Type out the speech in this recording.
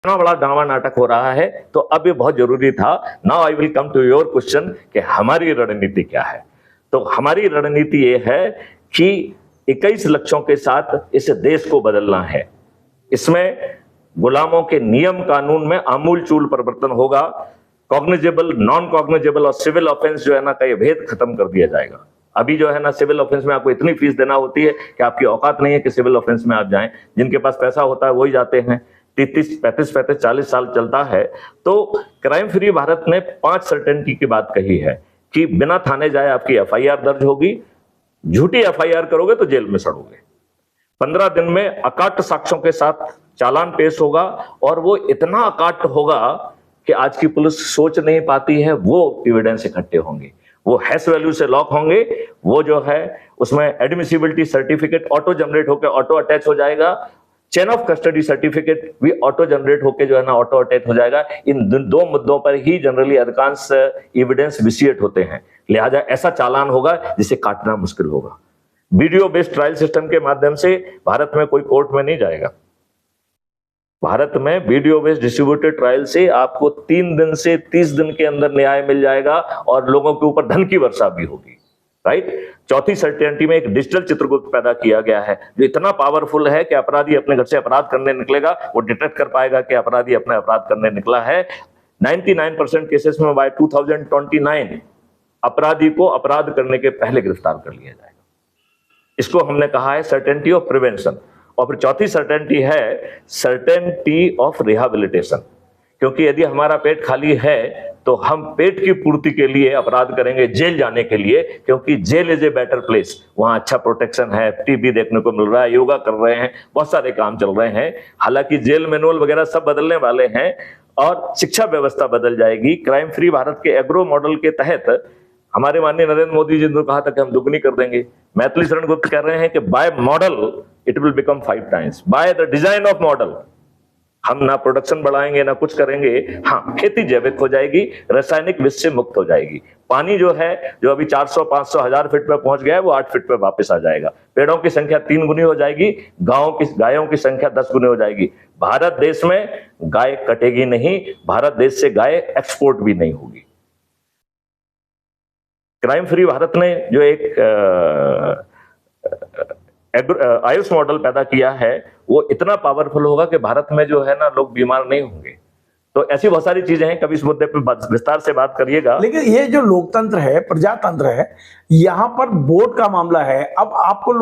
इतना बड़ा ड्रामा नाटक हो रहा है, तो अब ये बहुत जरूरी था। Now I will come to your question कि हमारी रणनीति क्या है। तो हमारी रणनीति ये है कि 21 लक्ष्यों के साथ इस देश को बदलना है। इसमें गुलामों के नियम कानून में आमूलचूल परिवर्तन होगा। कॉग्निजेबल, नॉन कॉग्निजेबल और सिविल ऑफेंस जो है ना, का ये भेद खत्म कर दिया जाएगा। अभी जो है ना, सिविल ऑफेंस में आपको इतनी फीस देना होती है कि आपकी औकात नहीं है कि सिविल ऑफेंस में आप जाएं। जिनके पास पैसा होता है वही जाते हैं। 35, 40 साल चलता है। तो क्राइम फ्री भारत ने 5 सर्टेनिटी की बात कही है कि बिना थाने जाए आपकी एफआईआर दर्ज होगी। झूठी एफआईआर करोगे तो जेल में सड़ोगे। 15 दिन में अकाट साक्ष्यों के साथ चालान पेश होगा, और वो इतना अकाट होगा कि आज की पुलिस सोच नहीं पाती है। वो एविडेंस इकट्ठे होंगे, वो हैश वैल्यू से लॉक होंगे। वो जो है उसमें एडमिसिबिलिटी सर्टिफिकेट ऑटो जनरेट होकर ऑटो अटैच हो जाएगा। चेन ऑफ कस्टडी सर्टिफिकेट भी ऑटो जनरेट होके जो है ना, ऑटो अटैच हो जाएगा। इन दो मुद्दों पर ही जनरली अधिकांश एविडेंस विसिएट होते हैं। लिहाजा ऐसा चालान होगा जिसे काटना मुश्किल होगा। वीडियो बेस्ड ट्रायल सिस्टम के माध्यम से भारत में कोई कोर्ट में नहीं जाएगा। भारत में वीडियो बेस्ड डिस्ट्रीब्यूटेड ट्रायल से आपको 3 दिन से 30 दिन के अंदर न्याय मिल जाएगा, और लोगों के ऊपर धन की वर्षा भी होगी। राइट। चौथी सर्टेनिटी में एक डिजिटल चित्रगुप्त पैदा किया गया है, जो इतना पावरफुल है कि अपराधी अपने घर से अपराध करने निकलेगा, वो डिटेक्ट कर पाएगा कि अपराधी अपने अपराध करने निकला है। 99% केसेस में बाय 2029 अपराधी को अपराध करने के पहले गिरफ्तार कर लिया जाएगा। इसको हमने कहा है सर्टेनिटी ऑफ प्रिवेंशन। और फिर चौथी सर्टेनिटी है सर्टेनिटी ऑफ रिहैबिलिटेशन। क्योंकि यदि हमारा पेट खाली है तो हम पेट की पूर्ति के लिए अपराध करेंगे जेल जाने के लिए, क्योंकि jail is a better place. वहां अच्छा प्रोटेक्शन है, टीवी देखने को मिल रहा है, योगा कर रहे हैं, बहुत सारे काम चल रहे हैं। हालांकि जेल मैनुअल वगैरह सब बदलने वाले हैं, और शिक्षा व्यवस्था बदल जाएगी। क्राइम फ्री भारत के एग्रो मॉडल के तहत हमारे माननीय नरेंद्र मोदी जी ने कहा था कि हम दुगनी कर देंगे। मैथिली शरण गुप्त कह रहे हैं कि by model it will become 5 times, by the design of model. हम ना प्रोडक्शन बढ़ाएंगे ना कुछ करेंगे। हाँ, खेती जैविक हो जाएगी, रासायनिक विष से मुक्त हो जाएगी। पानी जो है, जो अभी 400, 500, 1000 फीट पे पहुंच गया है, वो 8 फीट पे वापस आ जाएगा। पेड़ों की संख्या 3 गुनी हो जाएगी, गायों की संख्या 10 गुनी हो जाएगी। भारत देश में गाय कटेगी नहीं, भारत देश से गाय एक्सपोर्ट भी नहीं होगी। क्राइम फ्री भारत ने जो एक आयुष मॉडल पैदा किया है, वो इतना पावरफुल होगा कि भारत में जो है ना, लोग बीमार नहीं होंगे। तो ऐसी बहुत सारी चीजें हैं, कभी इस मुद्दे पे विस्तार से बात करिएगा। लेकिन ये जो लोकतंत्र है, प्रजातंत्र है, यहाँ पर वोट का मामला है। अब आपको लोग